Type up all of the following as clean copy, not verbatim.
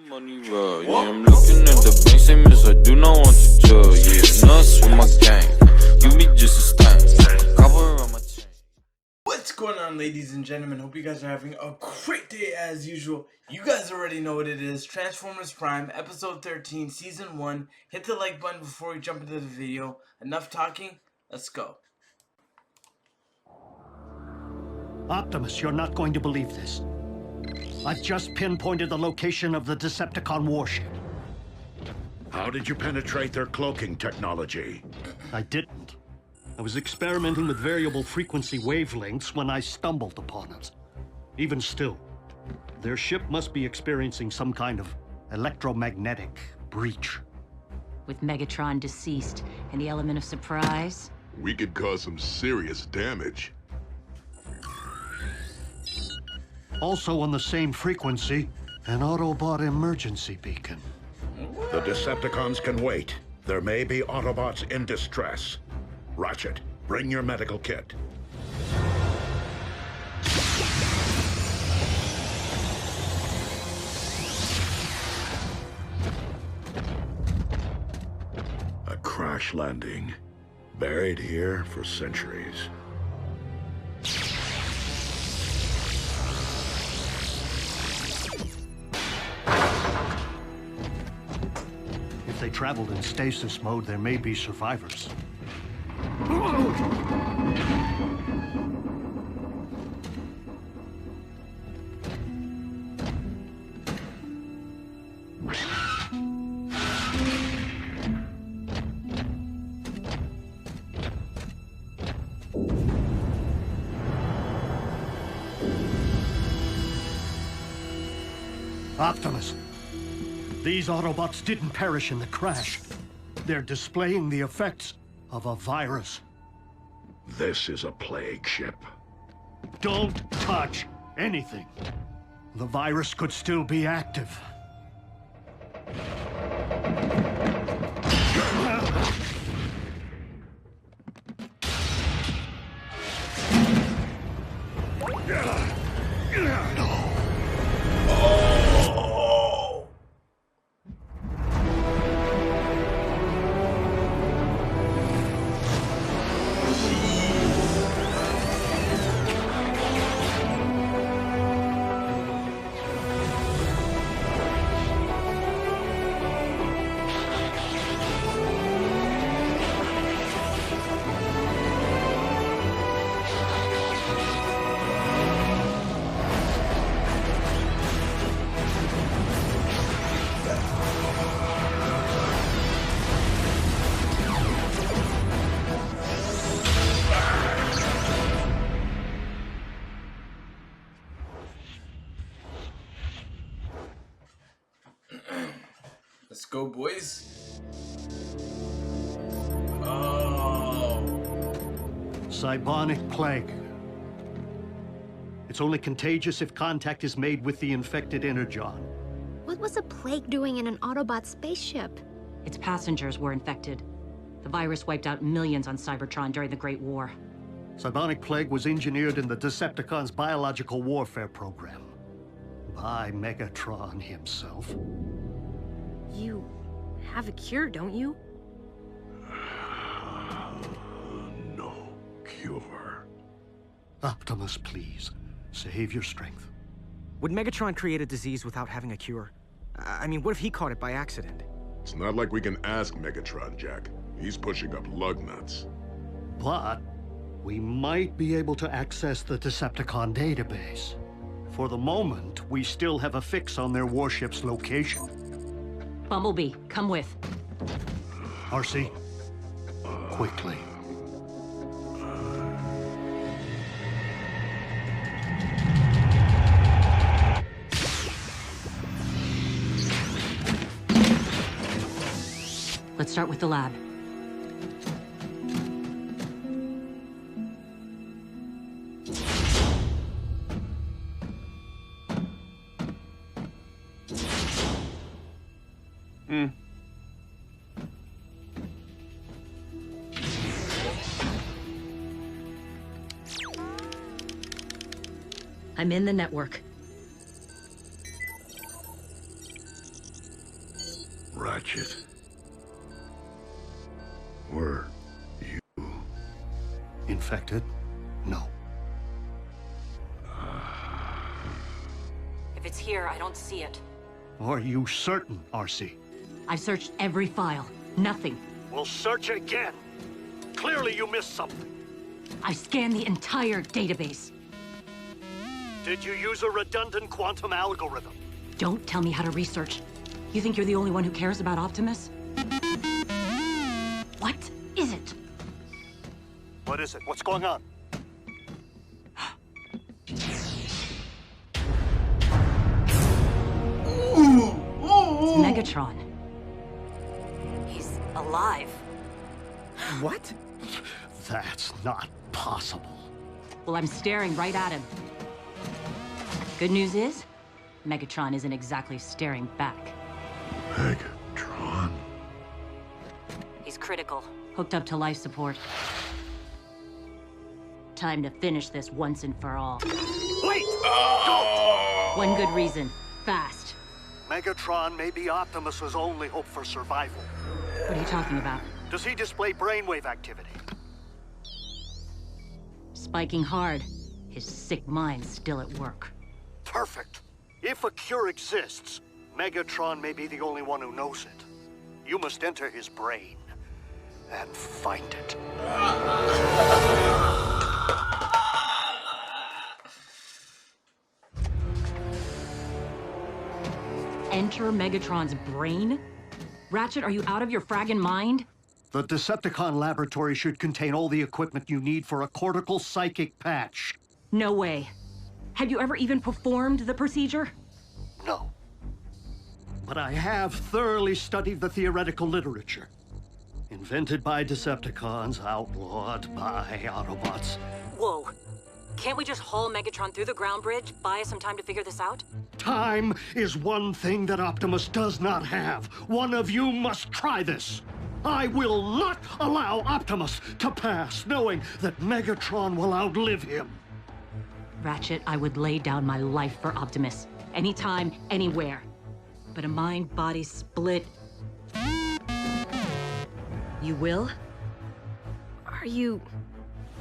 Money raw, yeah, I'm looking at the bank, say miss, I do not want to chill, yeah, nuts with my gang, you be just a stain, cover on my chain. What's going on, ladies and gentlemen? Hope you guys are having a great day as usual. You guys already know what it is, Transformers Prime, episode 13, season 1. Hit the like button before we jump into the video. Enough talking, let's go. Optimus, you're not going to believe this. I've just pinpointed the location of the Decepticon warship. How did you penetrate their cloaking technology? I didn't. I was experimenting with variable frequency wavelengths when I stumbled upon it. Even still, their ship must be experiencing some kind of electromagnetic breach. With Megatron deceased and the element of surprise, we could cause some serious damage. Also on the same frequency, an Autobot emergency beacon. The Decepticons can wait. There may be Autobots in distress. Ratchet, bring your medical kit. A crash landing, buried here for centuries. If they traveled in stasis mode, there may be survivors. Optimus, these Autobots didn't perish in the crash. They're displaying the effects of a virus. This is a plague ship. Don't touch anything. The virus could still be active. Let's go, boys. Oh. Cybonic plague. It's only contagious if contact is made with the infected energon. What was a plague doing in an Autobot spaceship? its passengers were infected. The virus wiped out millions on Cybertron during the Great War. Cybonic plague was engineered in the Decepticons' biological warfare program by Megatron himself. You have a cure, don't you? No cure. Optimus, please, save your strength. Would Megatron create a disease without having a cure? I mean, what if he caught it by accident? It's not like we can ask Megatron, Jack. He's pushing up lug nuts. But we might be able to access the Decepticon database. For the moment, we still have a fix on their warship's location. Bumblebee, come with. RC, quickly. Let's start with the lab. I'm in the network. Ratchet. Were you... Infected? No. If it's here, I don't see it. Are you certain, RC? I've searched every file. Nothing. We'll search again. Clearly you missed something. I scanned the entire database. Did you use a redundant quantum algorithm? Don't tell me how to research. You think you're the only one who cares about Optimus? What is it? What is it? What's going on? It's Megatron. He's alive. What? That's not possible. Well, I'm staring right at him. Good news is, Megatron isn't exactly staring back. Megatron? He's critical, hooked up to life support. Time to finish this once and for all. Wait! Don't! One good reason, fast. Megatron may be Optimus's only hope for survival. What are you talking about? Does he display brainwave activity? Spiking hard. His sick mind's still at work. Perfect. If a cure exists, Megatron may be the only one who knows it. You must enter his brain and find it. Enter Megatron's brain? Ratchet, are you out of your fraggin' mind? The Decepticon laboratory should contain all the equipment you need for a cortical psychic patch. No way. Have you ever even performed the procedure? No. But I have thoroughly studied the theoretical literature. Invented by Decepticons, outlawed by Autobots. Whoa. Can't we just haul Megatron through the ground bridge? Buy us some time to figure this out? Time is one thing that Optimus does not have. One of you must try this. I will not allow Optimus to pass, knowing that Megatron will outlive him. Ratchet, I would lay down my life for Optimus. Anytime, anywhere. But a mind-body split... You will? Are you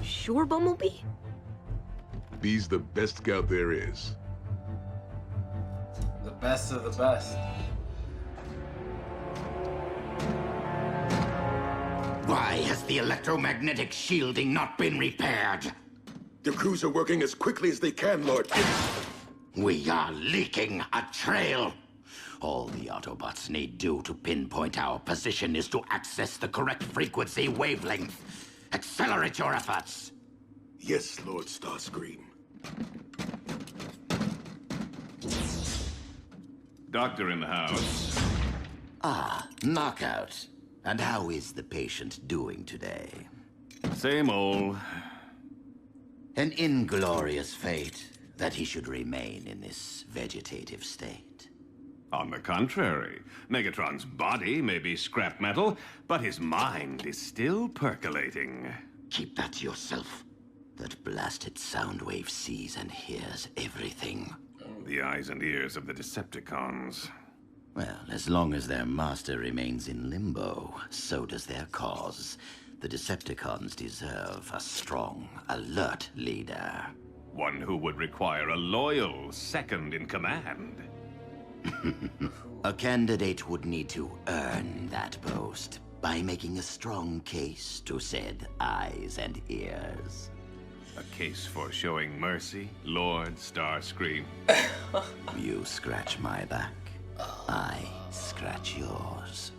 sure, Bumblebee? He's the best scout there is. The best of the best. Why has the electromagnetic shielding not been repaired? The crews are working as quickly as they can, Lord. We are leaking a trail. All the Autobots need do to pinpoint our position is to access the correct frequency wavelength. Accelerate your efforts. Yes, Lord Starscream. Doctor in the house. Ah, Knockout. And how is the patient doing today? Same old. An inglorious fate that he should remain in this vegetative state. On the contrary, Megatron's body may be scrap metal, but his mind is still percolating. Keep that to yourself. That blasted sound wave sees and hears everything. The eyes and ears of the Decepticons. Well, as long as their master remains in limbo, so does their cause. The Decepticons deserve a strong, alert leader. One who would require a loyal second in command. A candidate would need to earn that post by making a strong case to said eyes and ears. A case for showing mercy, Lord Starscream. You scratch my back, I scratch yours.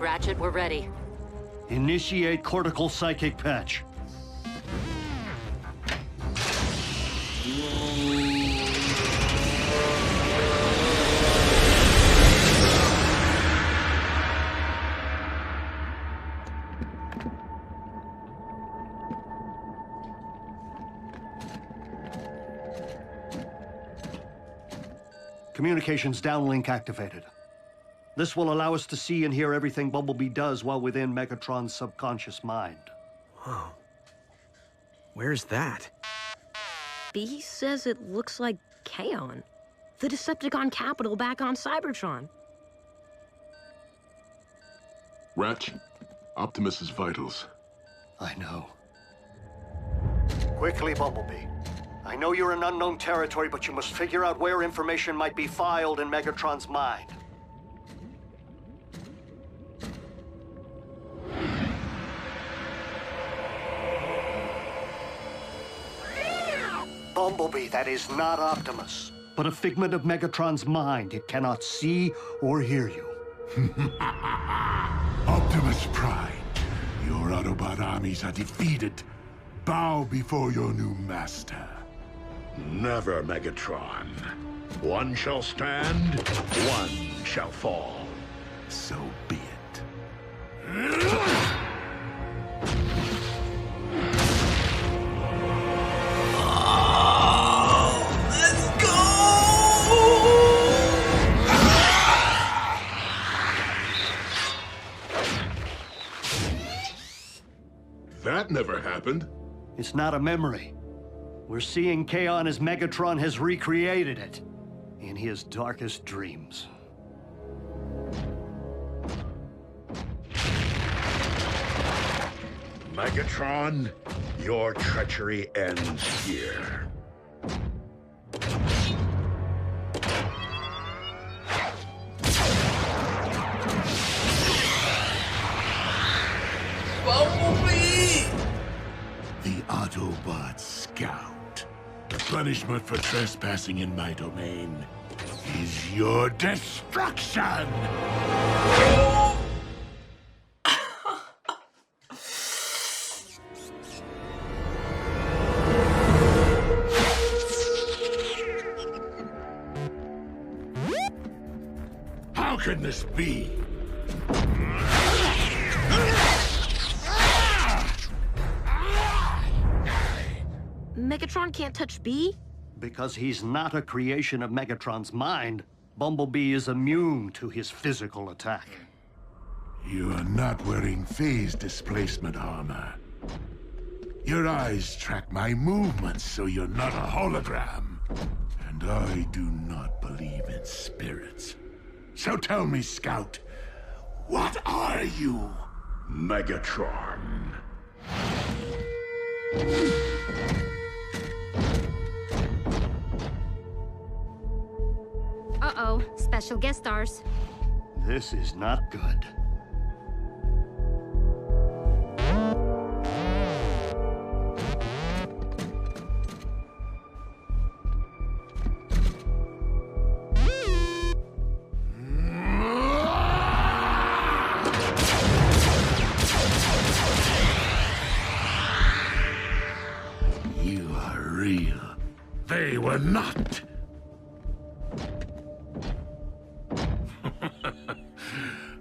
Ratchet, we're ready. Initiate cortical psychic patch. Communications downlink activated. This will allow us to see and hear everything Bumblebee does while within Megatron's subconscious mind. Whoa. Where's that? B says it looks like Kaon, the Decepticon capital back on Cybertron. Ratch, Optimus's vitals. I know. Quickly, Bumblebee. I know you're in unknown territory, but you must figure out where information might be filed in Megatron's mind. Bumblebee, that is not Optimus, but a figment of Megatron's mind. It cannot see or hear you. Optimus Prime, your Autobot armies are defeated. Bow before your new master. Never, Megatron. One shall stand, one shall fall. So be it. Let's go! That never happened. It's not a memory. We're seeing Kaon as Megatron has recreated it in his darkest dreams. Megatron, your treachery ends here. Bumblebee! The Autobot Scout. The punishment for trespassing in my domain is your destruction! How can this be? Megatron can't touch B? Because he's not a creation of Megatron's mind, Bumblebee is immune to his physical attack. You are not wearing phase displacement armor. Your eyes track my movements, so you're not a hologram. And I do not believe in spirits. So tell me, Scout, what are you? Megatron. Uh-oh, special guest stars. This is not good. You are real. They were not.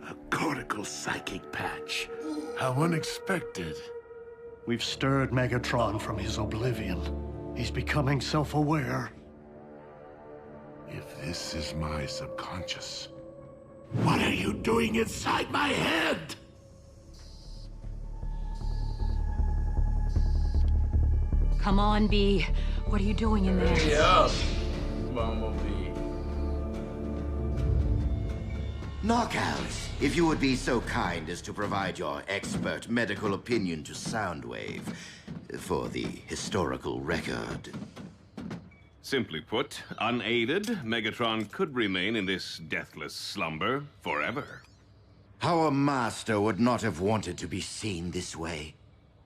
A cortical psychic patch. How unexpected. We've stirred Megatron from his oblivion. He's becoming self-aware. If this is my subconscious, what are you doing inside my head? Come on, B. What are you doing in there? Yeah. Bumblebee. Knockouts, if you would be so kind as to provide your expert medical opinion to Soundwave for the historical record. Simply put, unaided, Megatron could remain in this deathless slumber forever. Our master would not have wanted to be seen this way.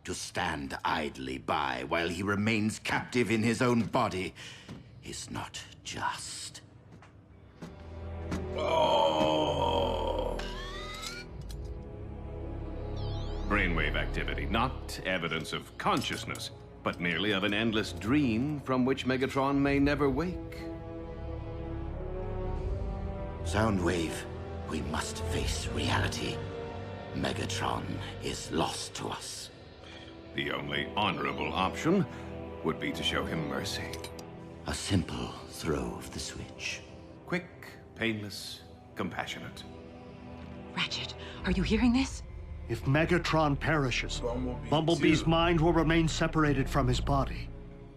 To stand idly by while he remains captive in his own body is not just. Oh. Brainwave activity, not evidence of consciousness, but merely of an endless dream from which Megatron may never wake. Soundwave, we must face reality. Megatron is lost to us. The only honorable option would be to show him mercy. A simple throw of the switch. Quick, painless, compassionate. Ratchet, are you hearing this? If Megatron perishes, Bumblebee's mind will remain separated from his body.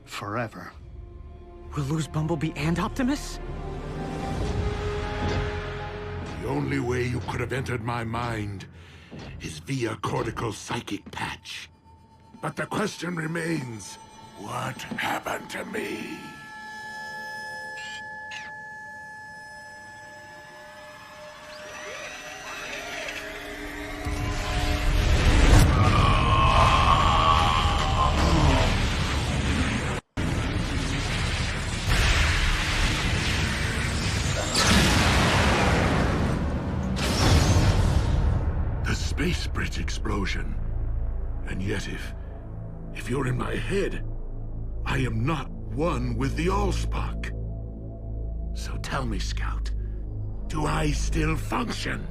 Forever. We'll lose Bumblebee and Optimus? The only way you could have entered my mind is via cortical psychic patch. But the question remains, what happened to me? Space bridge explosion. And yet if you're in my head, I am not one with the Allspark. So tell me, Scout, do I still function?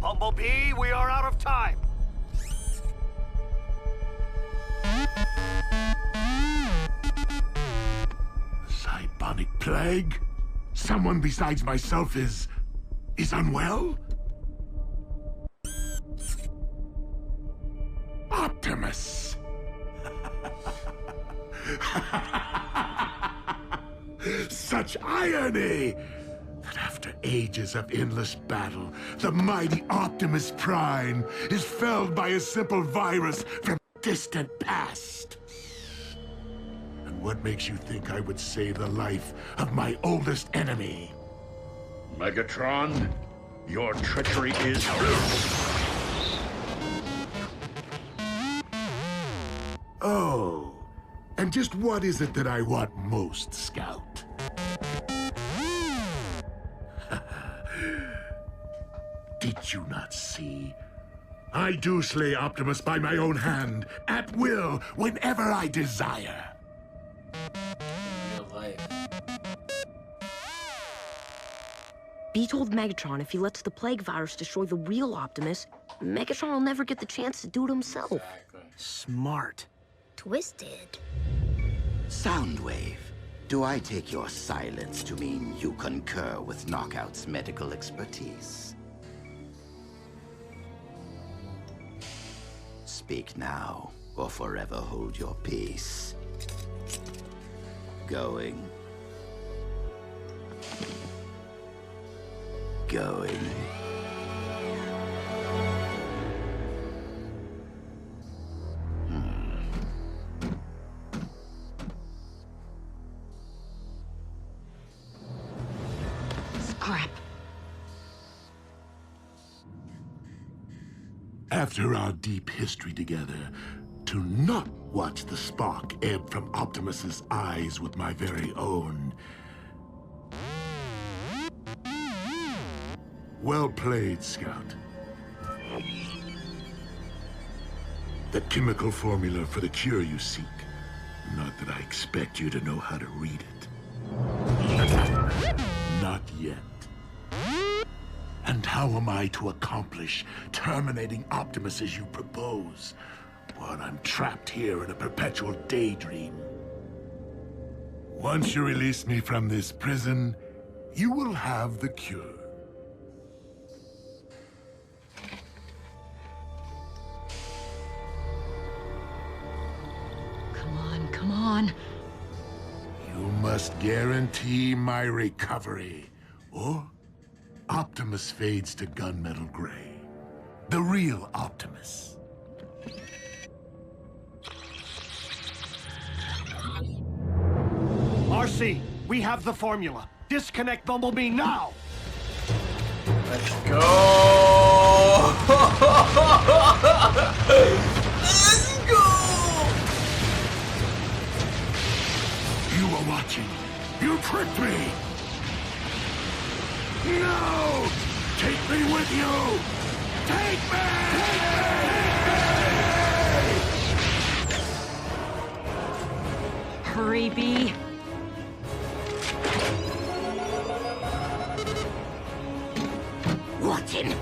Bumblebee, we are out of time. Cybonic plague? Someone besides myself is unwell? Optimus! Such irony! That after ages of endless battle, the mighty Optimus Prime is felled by a simple virus from distant past. And what makes you think I would save the life of my oldest enemy? Megatron, your treachery is Oh, and just what is it that I want most, Scout? Did you not see? I do slay Optimus by my own hand, at will, whenever I desire. Real life. B told Megatron if he lets the plague virus destroy the real Optimus, Megatron will never get the chance to do it himself. Exactly. Smart. Twisted. Soundwave, do I take your silence to mean you concur with Knockout's medical expertise? Speak now, or forever hold your peace. Going. Going. Crap. After our deep history together, to not watch the spark ebb from Optimus's eyes with my very own. Well played, Scout. The chemical formula for the cure you seek. Not that I expect you to know how to read it. Not yet. And how am I to accomplish terminating Optimus as you propose, while I'm trapped here in a perpetual daydream? Once you release me from this prison, you will have the cure. Come on, come on. You must guarantee my recovery, or Optimus fades to gunmetal gray. The real Optimus. RC, we have the formula. Disconnect Bumblebee now! Let's go! Let's go! You were watching. You tricked me! No! Take me with you! Take me! Hurry, B. Watching.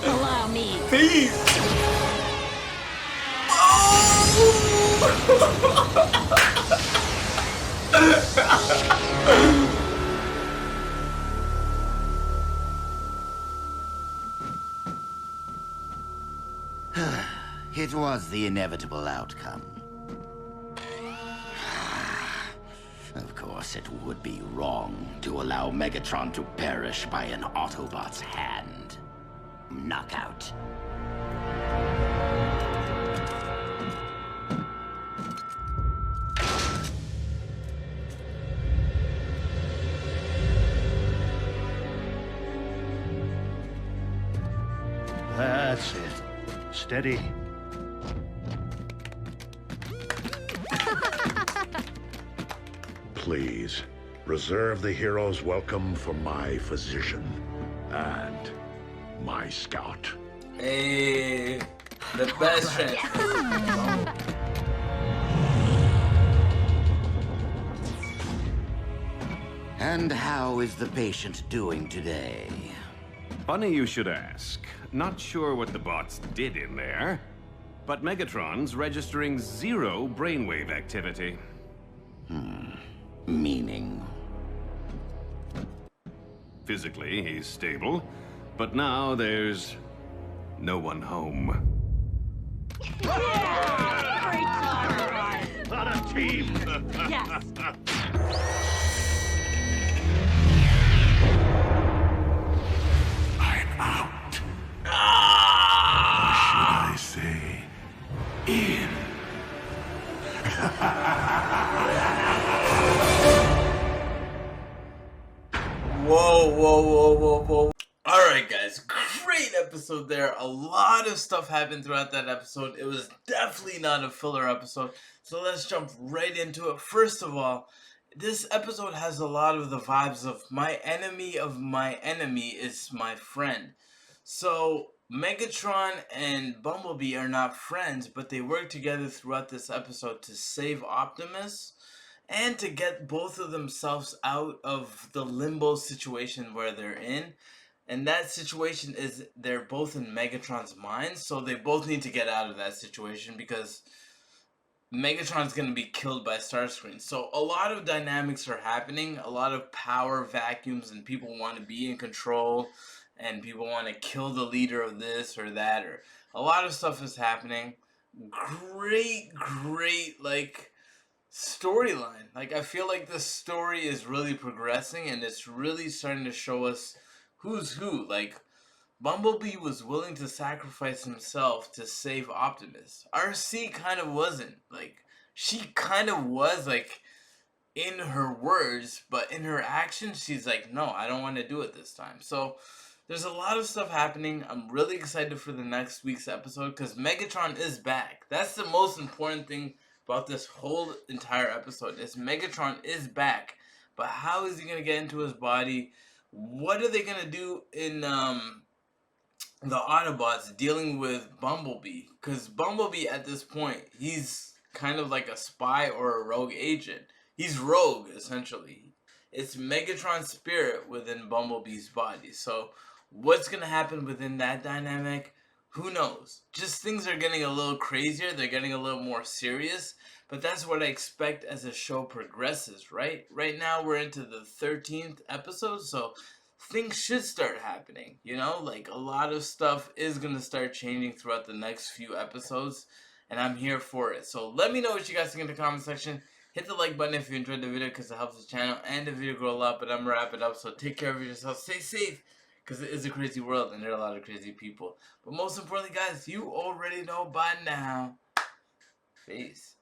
Allow me. Peace! It was the inevitable outcome. Of course, it would be wrong to allow Megatron to perish by an Autobot's hand. Knockout. That's it. Steady. Please, reserve the hero's welcome for my physician and my scout. Hey, the best friend. And how is the patient doing today? Funny you should ask. Not sure what the bots did in there, but Megatron's registering 0 brainwave activity. Meaning? Physically, he's stable, but now there's no one home. On a team! Yes. I'm out. Or should I say, in? Whoa. Alright guys, great episode there. A lot of stuff happened throughout that episode. It was definitely not a filler episode. So let's jump right into it. First of all, this episode has a lot of the vibes of my enemy is my friend. So Megatron and Bumblebee are not friends, but they work together throughout this episode to save Optimus and to get both of themselves out of the limbo situation where they're in. And that situation is they're both in Megatron's mind, so they both need to get out of that situation because Megatron's going to be killed by Starscream. So a lot of dynamics are happening, a lot of power vacuums, and people want to be in control, and people want to kill the leader of this or that, or a lot of stuff is happening. Great, like, storyline. Like, I feel like the story is really progressing, and it's really starting to show us who's who. Like, Bumblebee was willing to sacrifice himself to save Optimus. RC kind of wasn't. Like, she kind of was, like, in her words, but in her actions, she's like, no, I don't want to do it this time. So, there's a lot of stuff happening. I'm really excited for the next week's episode because Megatron is back. That's the most important thing about this whole entire episode is Megatron is back. But how is he going to get into his body? What are they going to do in the Autobots dealing with Bumblebee? Because Bumblebee at this point, he's kind of like a spy or a rogue agent. He's rogue, essentially. It's Megatron's spirit within Bumblebee's body. So what's going to happen within that dynamic? Who knows? Just things are getting a little crazier. They're getting a little more serious. But that's what I expect as the show progresses, right? Right now we're into the 13th episode, so things should start happening, you know? Like, a lot of stuff is going to start changing throughout the next few episodes, and I'm here for it. So let me know what you guys think in the comment section. Hit the like button if you enjoyed the video because it helps the channel and the video grow a lot, but I'm going to wrap it up, so take care of yourself. Stay safe, because it is a crazy world, and there are a lot of crazy people. But most importantly, guys, you already know by now. Peace.